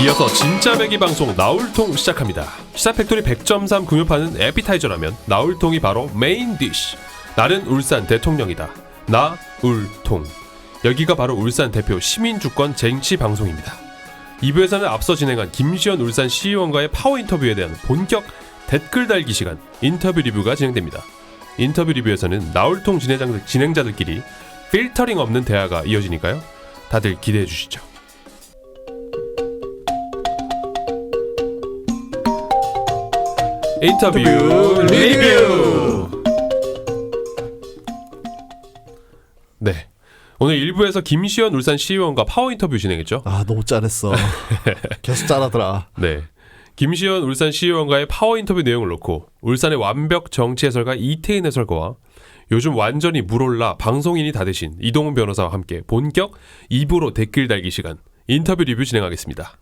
이어서 진짜 매기 방송 나울통 시작합니다. 시사팩토리 100.3 금요판은 에피타이저라면 나울통이 바로 메인 디쉬. 나는 울산 대통령이다. 나울통. 여기가 바로 울산 대표 시민주권 쟁취 방송입니다. 2부에서는 앞서 진행한 김시현 울산 시의원과의 파워 인터뷰에 대한 본격 댓글 달기 시간 인터뷰 리뷰가 진행됩니다. 인터뷰 리뷰에서는 나울통 진행자들끼리 필터링 없는 대화가 이어지니까요. 다들 기대해 주시죠. 인터뷰 리뷰. 네, 오늘 1부에서 김시현 울산 시의원과 파워 인터뷰 진행했죠. 아, 너무 짠했어. 계속 짠하더라. 네, 김시현 울산 시의원과의 파워 인터뷰 내용을 놓고 울산의 완벽 정치 해설가 이태인 해설가와 요즘 완전히 물올라 방송인이 다 되신 이동훈 변호사와 함께 본격 2부로 댓글 달기 시간 인터뷰 리뷰 진행하겠습니다.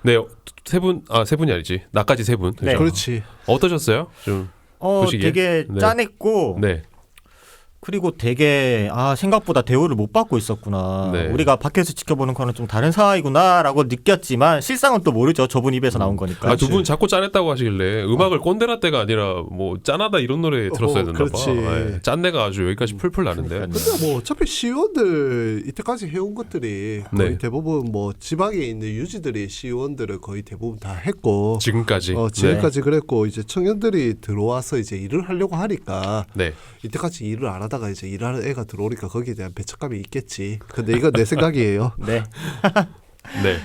네, 세 분이 아니지. 나까지 세 분. 네, 그렇지. 어떠셨어요? 좀 보시기에? 되게 네. 짠했고, 네. 그리고 되게 생각보다 대우를 못 받고 있었구나. 네. 우리가 밖에서 지켜보는 거는 좀 다른 상황이구나라고 느꼈지만 실상은 또 모르죠. 저분 입에서 나온 거니까. 두 분 자꾸 짠했다고 하시길래 음악을 꼰대라 때가 아니라 뭐 짠하다 이런 노래 들었어야 됐나 봐. 그렇지. 네. 짠내가 아주 여기까지 풀풀 나는데. 그러니까요. 근데 뭐 어차피 시의원들 이때까지 해온 것들이 거의 네. 대부분 뭐 지방에 있는 유지들이 시의원들을 거의 대부분 다 했고 지금까지. 지금까지 그랬고 이제 청년들이 들어와서 이제 일을 하려고 하니까 네. 이때까지 일을 안 하다가 이제 일하는 애가 들어오니까 거기에 대한 배척감이 있겠지. 근데 이건 내 생각이에요. 네. 네.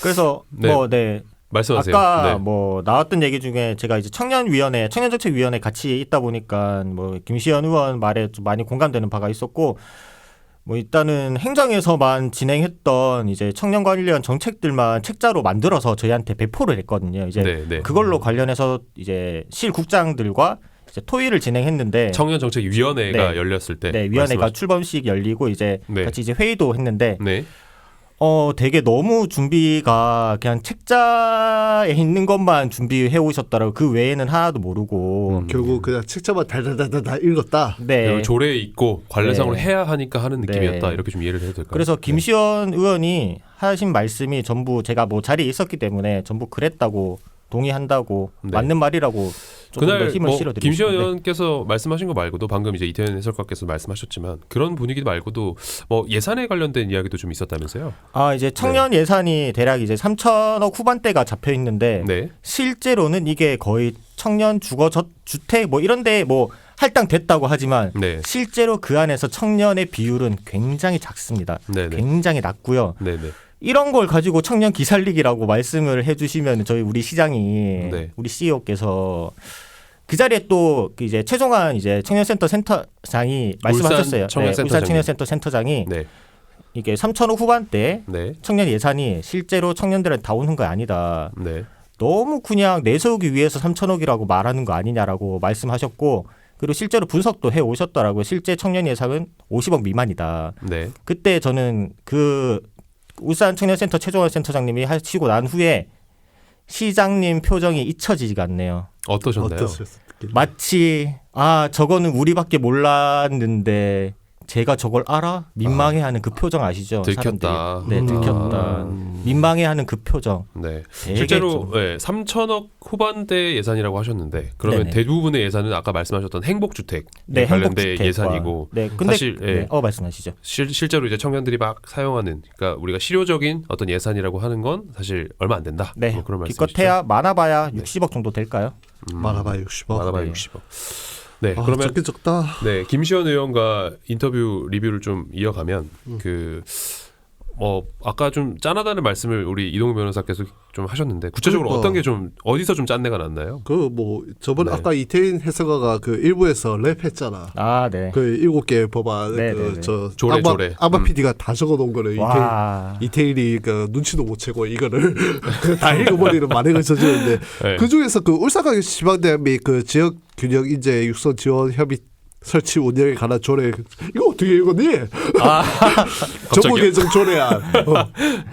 그래서 네. 말씀하세요. 아까 네. 뭐 나왔던 얘기 중에 제가 이제 청년정책위원회 같이 있다 보니까 뭐 김시현 의원 말에 좀 많이 공감되는 바가 있었고, 뭐 일단은 행정에서만 진행했던 이제 청년 관련 정책들만 책자로 만들어서 저희한테 배포를 했거든요. 이제 네. 그걸로 관련해서 이제 실국장들과 이제 토의를 진행했는데 청년정책위원회가 네. 열렸을 때. 네, 위원회가 말씀하신. 출범식 열리고 이제 네. 같이 이제 회의도 했는데 네. 되게 너무 준비가 그냥 책자에 있는 것만 준비해 오셨더라고요. 그 외에는 하나도 모르고. 결국 그냥 책자만 달달달달 읽었다. 네. 조례에 있고 관례상으로 네. 해야 하니까 하는 느낌이었다. 네. 이렇게 좀 이해를 해도 될까요? 그래서 김시현 의원이 하신 말씀이 전부 제가 뭐 자리에 있었기 때문에 전부 그랬다고 동의한다고 네. 맞는 말이라고 조금 더 그날 힘을 뭐 실어드리고 김시현 싶은데. 의원께서 말씀하신 거 말고도 방금 이제 이태현 해설가께서 말씀하셨지만 그런 분위기 말고도 뭐 예산에 관련된 이야기도 좀 있었다면서요? 이제 청년 예산이 대략 이제 3천억 후반대가 잡혀 있는데 네. 실제로는 이게 거의 청년 주거 주택 뭐 이런데 뭐 할당됐다고 하지만 네. 실제로 그 안에서 청년의 비율은 굉장히 작습니다. 네네. 굉장히 낮고요. 네네. 이런 걸 가지고 청년 기살리기라고 말씀을 해주시면 저희 우리 시장이 네. 우리 CEO께서 그 자리에 또 이제 최종환 이제 청년센터 센터장이 말씀하셨어요. 울산 청년센터 센터장이 네. 이게 3천억 후반대 네. 청년 예산이 실제로 청년들한테 다 오는 거 아니다. 네. 너무 그냥 내세우기 위해서 3천억이라고 말하는 거 아니냐라고 말씀하셨고, 그리고 실제로 분석도 해 오셨더라고요. 실제 청년 예산은 50억 미만이다. 네. 그때 저는 그 울산 청년센터 최종환 센터장님이 하시고 난 후에 시장님 표정이 잊혀지지가 않네요. 어떠셨나요? 마치 저거는 우리밖에 몰랐는데 제가 저걸 알아? 민망해하는 그 표정 아시죠? 들켰다. 사람들이. 네, 들켰다. 민망해하는 그 표정. 네. 되게 실제로 3천억 후반대 예산이라고 하셨는데 그러면 네네. 대부분의 예산은 아까 말씀하셨던 행복주택 네, 관련된 행복주택과. 예산이고 네, 근데 사실 말씀하시죠. 실제로 이제 청년들이 막 사용하는, 그러니까 우리가 실효적인 어떤 예산이라고 하는 건 사실 얼마 안 된다. 네, 뭐 그런 말씀이시죠. 기껏해야 많아봐야 60억 정도 될까요? 많아봐야 60억. 많아봐야 네. 60억. 네, 그러면 적긴 적다. 네, 김시현 의원과 인터뷰 리뷰를 좀 이어가면 아까 좀 짠하다는 말씀을 우리 이동훈 변호사께서 좀 하셨는데 구체적으로 그러니까. 어떤 게 좀 어디서 좀 짠내가 났나요? 그 뭐 저번에 네. 아까 이태인 해설가가 그 일부에서 랩했잖아. 네. 그 7개 법안 네, 네, 네. 그저 조례. 아마 PD가 다 적어놓은 거를 와. 이태인이 그 눈치도 못 채고 이거를 다 읽어버리는 만행을 저지르는데 네. 그 중에서 그 울산광역 지방대학 및 그 지역 균형 인재 육성 지원 협의 설치 운영에 관한 조례, 이거 어떻게 읽었니? 정부 개정 조례안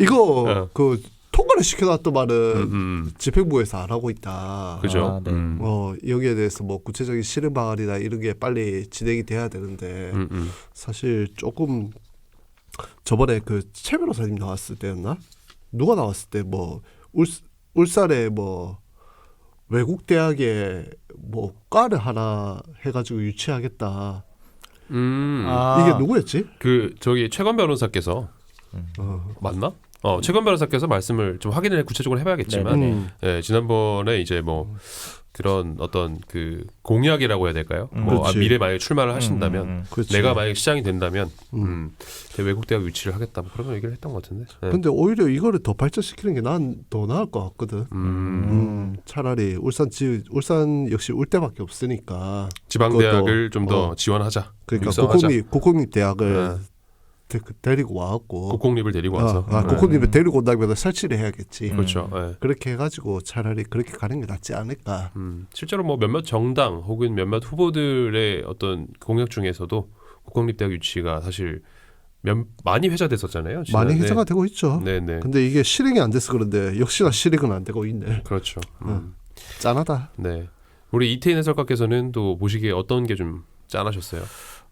이거 그 통과를 시켜놨더만은 집행부에서 안 하고 있다. 그죠? 네. 여기에 대해서 뭐 구체적인 실행 방안이나 이런 게 빨리 진행이 돼야 되는데 사실 조금 저번에 그 최 변호사님 나왔을 때였나? 누가 나왔을 때 뭐 울산에 뭐 외국 대학에 뭐 과를 하나 해가지고 유치하겠다. 이게 누구였지? 그 저기 최건 변호사께서 맞나? 최건 변호사께서 말씀을 좀 확인을 구체적으로 해봐야겠지만, 지난번에 이제 뭐 그런 어떤 그 공약이라고 해야 될까요? 뭐 그렇지. 미래 만약에 출마를 하신다면, 그렇지. 내가 만약에 시장이 된다면 외국 대학 유치를 하겠다. 뭐 그런 얘기를 했던 것 같은데. 네. 근데 오히려 이거를 더 발전시키는 게 난 더 나을 것 같거든. 차라리 울산 역시 울 데밖에 없으니까 지방 대학을 좀 더 지원하자. 그러니까 육성하자. 국공립 대학을 데리고 와갖고 국공립을 데리고 와서 국공립을 데리고 온다면 설치를 해야겠지. 그렇죠. 네. 그렇게 해가지고 차라리 그렇게 가는 게 낫지 않을까. 실제로 뭐 몇몇 정당 혹은 몇몇 후보들의 어떤 공약 중에서도 국공립대학 유치가 사실 많이 회자됐었잖아요. 지난해. 많이 회자가 되고 있죠. 네네. 근데 이게 실행이 안 돼서 그런데 역시나 실행은 안 되고 있네. 그렇죠. 짠하다. 네. 우리 이태인 해설가께서는 또 보시기에 어떤 게 좀 짠하셨어요?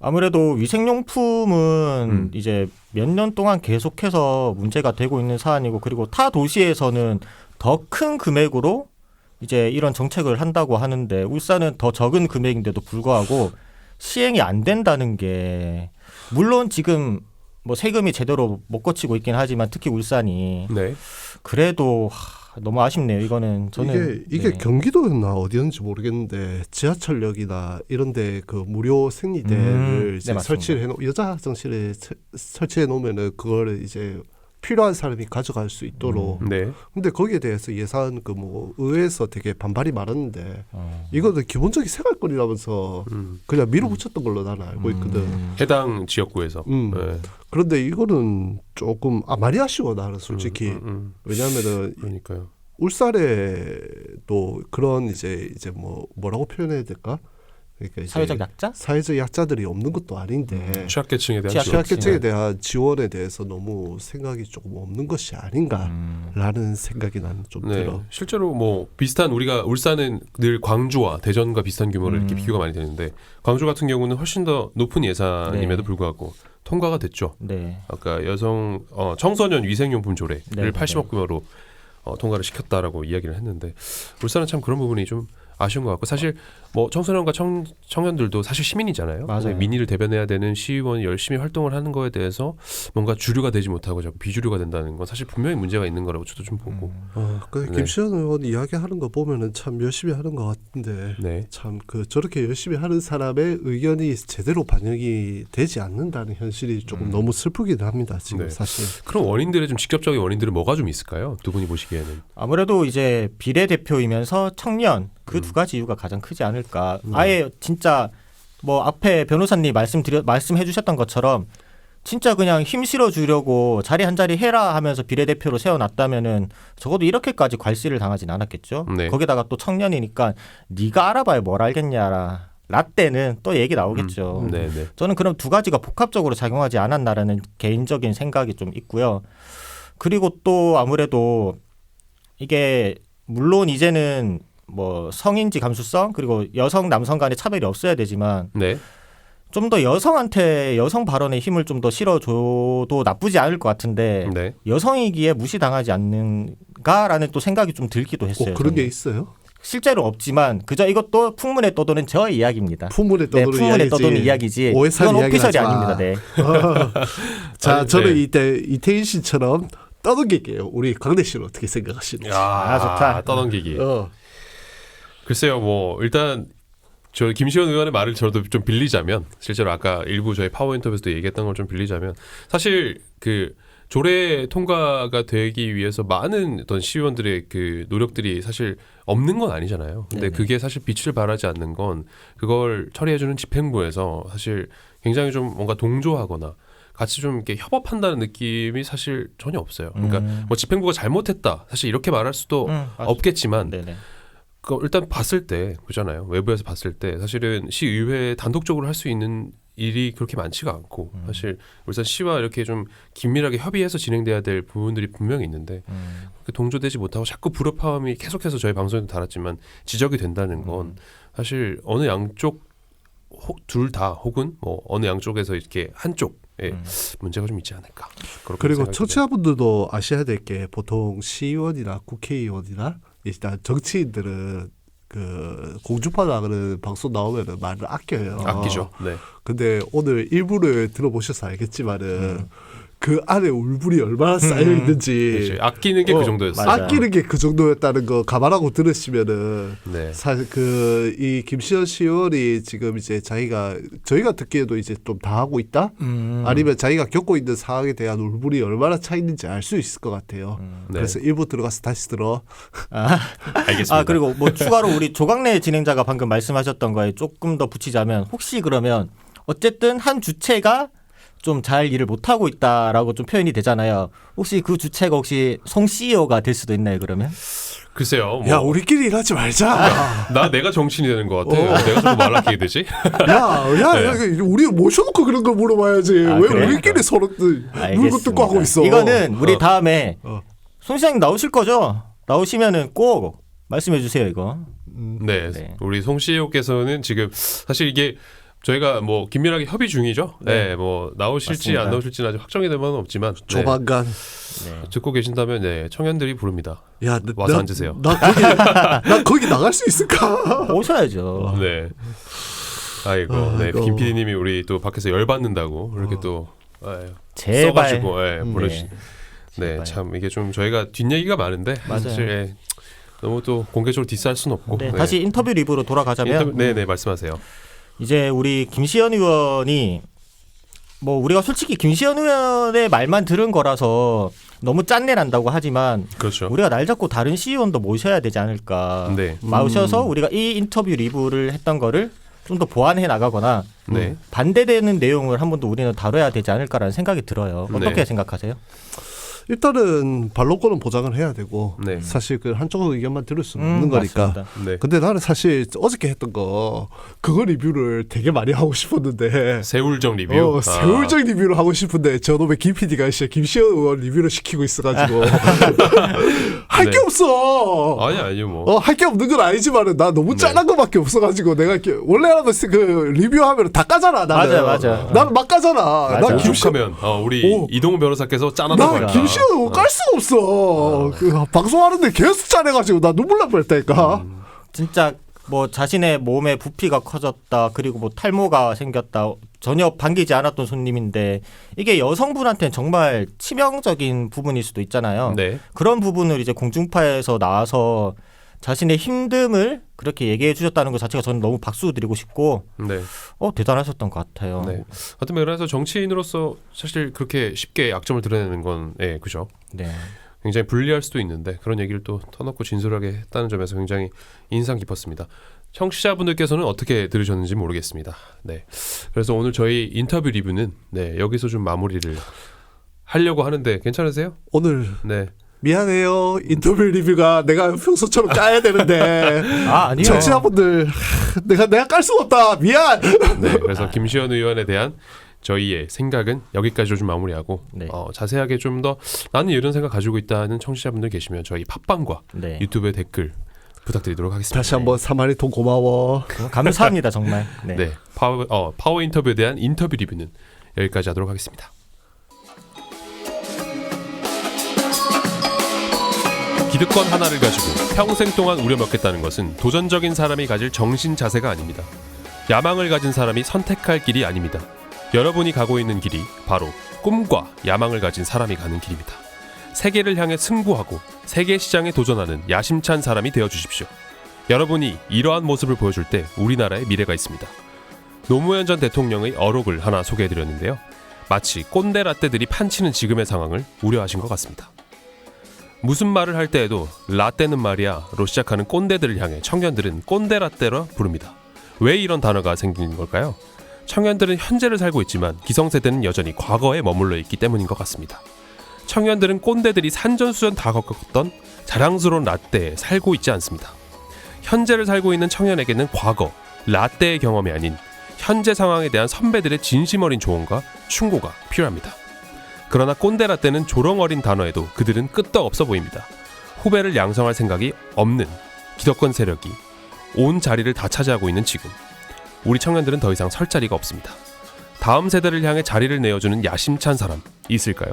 아무래도 위생용품은 이제 몇 년 동안 계속해서 문제가 되고 있는 사안이고, 그리고 타 도시에서는 더 큰 금액으로 이제 이런 정책을 한다고 하는데 울산은 더 적은 금액인데도 불구하고 시행이 안 된다는 게, 물론 지금 뭐 세금이 제대로 못 거치고 있긴 하지만 특히 울산이 네. 그래도 너무 아쉽네요. 이거는 저는 이게 경기도였나 어디였는지 모르겠는데 지하철역이나 이런데 그 무료 생리대를 이제 네, 설치를 해놓 여자 화장실에 설치해 놓으면은 그거를 이제 필요한 사람이 가져갈 수 있도록. 네. 근데 거기에 대해서 예산 그 뭐 의회에서 되게 반발이 많았는데 이거는 기본적인 생활권이라면서 그냥 밀어붙였던 걸로 나는 알고 있거든. 해당 지역구에서. 네. 그런데 이거는 조금 많이 아쉬워 나는 솔직히. 왜냐하면은 그러니까요. 울산에도 그런 이제 뭐라고 표현해야 될까? 그러니까 이제 사회적 약자? 사회적 약자들이 없는 것도 아닌데 취약계층에 대한 취약계층에 대한 지원에 대해서 너무 생각이 조금 없는 것이 아닌가라는 생각이 나는 좀 들어. 실제로 뭐 비슷한 우리가 울산은 늘 광주와 대전과 비슷한 규모를 이렇게 비교가 많이 되는데 광주 같은 경우는 훨씬 더 높은 예산임에도 불구하고 통과가 됐죠. 네. 아까 청소년 위생용품 조례를 네, 80억 규모로 통과를 시켰다라고 이야기를 했는데 울산은 참 그런 부분이 좀 아쉬운 것 같고 사실 뭐 청소년과 청년들도 사실 시민이잖아요. 맞아요. 민의를 대변해야 되는 시의원이 열심히 활동을 하는 거에 대해서 뭔가 주류가 되지 못하고 자꾸 비주류가 된다는 건 사실 분명히 문제가 있는 거라고 저도 좀 보고. 김시현 의원 이야기하는 거 보면은 참 열심히 하는 것 같은데 네. 참 그 저렇게 열심히 하는 사람의 의견이 제대로 반영이 되지 않는다는 현실이 조금 너무 슬프기도 합니다. 지금 네. 사실. 그럼 원인들의 좀 직접적인 원인들은 뭐가 좀 있을까요? 두 분이 보시기에는. 아무래도 이제 비례대표이면서 청년 그 두 가지 이유가 가장 크지 않을까. 아예 진짜 뭐 앞에 변호사님 말씀해 주셨던 것처럼 진짜 그냥 힘 실어 주려고 자리 한 자리 해라 하면서 비례대표로 세워놨다면은 적어도 이렇게까지 괄시를 당하진 않았겠죠. 네. 거기다가 또 청년이니까 네가 알아봐야 뭘 알겠냐라. 라떼는 또 얘기 나오겠죠. 네네. 저는 그럼 두 가지가 복합적으로 작용하지 않았나라는 개인적인 생각이 좀 있고요. 그리고 또 아무래도 이게 물론 이제는 뭐 성인지 감수성 그리고 여성 남성 간의 차별이 없어야 되지만 네. 좀 더 여성한테 여성 발언에 힘을 좀 더 실어줘도 나쁘지 않을 것 같은데 네. 여성이기에 무시당하지 않는가라는 또 생각이 좀 들기도 했어요. 그런 게 저는. 있어요? 실제로 없지만 그저 이것도 풍문에 떠도는 저 이야기입니다. 풍문에 떠도는 네, 풍문에 떠도는 이야기지. 오해산 이건 이야기는 오피셜이 하지 마. 아닙니다. 네. 자, 아니, 저는 네. 이태인 씨처럼 떠넘길게요. 우리 강대 씨는 어떻게 생각하시는지. 좋다. 떠넘기기. 글쎄요, 뭐 일단 저 김시현 의원의 말을 저도 좀 빌리자면 실제로 아까 일부 저희 파워 인터뷰에서도 얘기했던 걸 좀 빌리자면 사실 그 조례 통과가 되기 위해서 많은 어떤 시의원들의 그 노력들이 사실 없는 건 아니잖아요. 근데 네네. 그게 사실 빛을 발하지 않는 건 그걸 처리해주는 집행부에서 사실 굉장히 좀 뭔가 동조하거나 같이 좀 이렇게 협업한다는 느낌이 사실 전혀 없어요. 그러니까 뭐 집행부가 잘못했다 사실 이렇게 말할 수도 없겠지만 네네. 일단 봤을 때 그잖아요. 외부에서 봤을 때 사실은 시의회 단독적으로 할 수 있는 일이 그렇게 많지가 않고 사실 울산시와 이렇게 좀 긴밀하게 협의해서 진행돼야 될 부분들이 분명히 있는데 그렇게 동조되지 못하고 자꾸 불협화음이 계속해서 저희 방송에도 달았지만 지적이 된다는 건 사실 어느 양쪽 둘 다 혹은 뭐 어느 양쪽에서 이렇게 한쪽에 문제가 좀 있지 않을까. 그리고 생각이 청취자분들도 아셔야 될 게 보통 시의원이나 국회의원이나 일단 정치인들은 그 공주파 나가는 방송 나오면은 말을 아껴요. 드네요. 아끼죠. 네. 근데 오늘 일부를 들어보셔서 알겠지만은 그 안에 울분이 얼마나 쌓여 있는지 그렇지. 아끼는 게 그 정도였어요. 맞아요. 아끼는 게 그 정도였다는 거 감안하고 들으시면은 네. 사실 그 이 김시현 시의원이 지금 이제 저희가 듣기에도 이제 좀 다 하고 있다 아니면 자기가 겪고 있는 상황에 대한 울분이 얼마나 차 있는지 알 수 있을 것 같아요. 네. 그래서 일부 들어가서 다시 들어. 알겠습니다. 아 그리고 뭐 추가로 우리 조광래 진행자가 방금 말씀하셨던 거에 조금 더 붙이자면 혹시 그러면 어쨌든 한 주체가 좀 잘 일을 못하고 있다라고 좀 표현이 되잖아요. 혹시 그 주체가 혹시 송 CEO가 될 수도 있나요 그러면? 글쎄요. 뭐 야 우리끼리 일하지 말자. 내가 정치인이 되는 것 같아. 내가 자꾸 말 아끼게 되지? 야, 우리 모셔놓고 그런 걸 물어봐야지. 왜 그래요? 우리끼리 서로 물고 뜯고 하고 있어? 이거는 우리 다음에 어. 송 시장님 나오실 거죠? 나오시면은 꼭 말씀해 주세요 이거. 네. 네. 우리 송 CEO께서는 지금 사실 이게 저희가 뭐 긴밀하게 협의 중이죠. 네. 뭐 나오실지 맞습니다. 안 나오실지는 아직 확정이 된 바는 없지만 네. 조만간. 네. 듣고 계신다면 네, 청년들이 부릅니다. 야, 와서 앉으세요. 나 거기 나갈 수 있을까? 오셔야죠. 네. 아이고, 네. 아이고. 김 PD님이 우리 또 밖에서 열 받는다고 이렇게 또 아유, 제발. 써가지고 보내주. 네, 제발. 참 이게 좀 저희가 뒷얘기가 많은데 맞아요. 사실 너무 또 공개적으로 디스할 수는 없고. 네, 다시 인터뷰 리뷰로 돌아가자면 네네 말씀하세요. 이제 우리 김시현 의원이 뭐 우리가 솔직히 김시현 의원의 말만 들은 거라서 너무 짠내 난다고 하지만 그렇죠. 우리가 날 잡고 다른 시의원도 모셔야 되지 않을까. 네. 모셔서 우리가 이 인터뷰 리뷰를 했던 거를 좀 더 보완해 나가거나 네. 반대되는 내용을 한 번 더 우리는 다뤄야 되지 않을까라는 생각이 들어요. 어떻게 네. 생각하세요? 일단은 반론권은 보장을 해야 되고 네. 사실 그 한쪽 의견만 들을 수는 없는 거니까. 맞습니다. 네. 근데 나는 사실 어저께 했던 그거 리뷰를 되게 많이 하고 싶었는데 세울정 리뷰. 세월적 리뷰를 하고 싶은데 저놈의 김 PD가 김시현 의원 리뷰를 시키고 있어가지고 할 게 네. 없어. 아니 뭐. 할 게 없는 건 아니지만은 나 너무 짠한 거밖에 없어가지고 내가 이렇게 원래라면 그 리뷰하면 다 까잖아 나는. 맞아. 나는 막 까잖아. 맞아. 나 김시현 오죽하면 우리 이동훈 변호사께서 짠하다고 나 했다. 김시현 의원 깔 수가 없어. 그 방송하는데 계속 짠해가지고 나 눈물 날 뻔했다니까. 진짜 뭐 자신의 몸에 부피가 커졌다 그리고 뭐 탈모가 생겼다 전혀 반기지 않았던 손님인데 이게 여성분한테는 정말 치명적인 부분일 수도 있잖아요. 네. 그런 부분을 이제 공중파에서 나와서 자신의 힘듦을 그렇게 얘기해 주셨다는 것 자체가 저는 너무 박수 드리고 싶고 네. 대단하셨던 것 같아요. 네. 하여튼 그래서 정치인으로서 사실 그렇게 쉽게 약점을 드러내는 건 그죠. 네. 굉장히 불리할 수도 있는데 그런 얘기를 또 터놓고 진솔하게 했다는 점에서 굉장히 인상 깊었습니다. 청취자분들께서는 어떻게 들으셨는지 모르겠습니다. 네. 그래서 오늘 저희 인터뷰 리뷰는 여기서 좀 마무리를 하려고 하는데 괜찮으세요? 오늘 네. 미안해요. 인터뷰 리뷰가 내가 평소처럼 까야 되는데 아니요. 청취자분들 내가 깔 수가 없다. 미안. 네. 그래서 김시현 의원에 대한 저희의 생각은 여기까지로 좀 마무리하고 네. 자세하게 좀 더 나는 이런 생각 가지고 있다는 청취자분들 계시면 저희 팟빵과 네. 유튜브에 댓글 부탁드리도록 하겠습니다. 다시 한번 사마리통 고마워. 감사합니다 정말. 네. 네. 파워 인터뷰에 대한 인터뷰 리뷰는 여기까지 하도록 하겠습니다. 기득권 하나를 가지고 평생 동안 우려먹겠다는 것은 도전적인 사람이 가질 정신 자세가 아닙니다. 야망을 가진 사람이 선택할 길이 아닙니다. 여러분이 가고 있는 길이 바로 꿈과 야망을 가진 사람이 가는 길입니다. 세계를 향해 승부하고 세계 시장에 도전하는 야심찬 사람이 되어주십시오. 여러분이 이러한 모습을 보여줄 때 우리나라의 미래가 있습니다. 노무현 전 대통령의 어록을 하나 소개해드렸는데요. 마치 꼰대 라떼들이 판치는 지금의 상황을 우려하신 것 같습니다. 무슨 말을 할 때에도 라떼는 말이야로 시작하는 꼰대들을 향해 청년들은 꼰대 라떼라 부릅니다. 왜 이런 단어가 생긴 걸까요? 청년들은 현재를 살고 있지만 기성세대는 여전히 과거에 머물러 있기 때문인 것 같습니다. 청년들은 꼰대들이 산전수전 다 겪었던 자랑스러운 라떼에 살고 있지 않습니다. 현재를 살고 있는 청년에게는 과거, 라떼의 경험이 아닌 현재 상황에 대한 선배들의 진심 어린 조언과 충고가 필요합니다. 그러나 꼰대 라떼는 조롱어린 단어에도 그들은 끄떡없어 보입니다. 후배를 양성할 생각이 없는 기득권 세력이 온 자리를 다 차지하고 있는 지금 우리 청년들은 더 이상 설 자리가 없습니다. 다음 세대를 향해 자리를 내어주는 야심찬 사람 있을까요?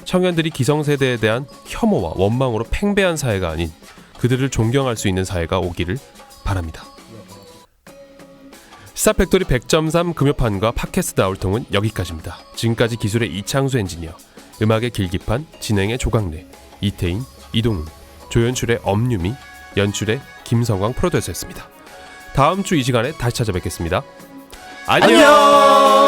청년들이 기성세대에 대한 혐오와 원망으로 팽배한 사회가 아닌 그들을 존경할 수 있는 사회가 오기를 바랍니다. 시사팩토리 100.3 금요판과 팟캐스트 나울통은 여기까지입니다. 지금까지 기술의 이창수 엔지니어, 음악의 길기판, 진행의 조강래, 이태인, 이동훈, 조연출의 엄유미, 연출의 김성광 프로듀서였습니다. 다음 주 이 시간에 다시 찾아뵙겠습니다. 안녕!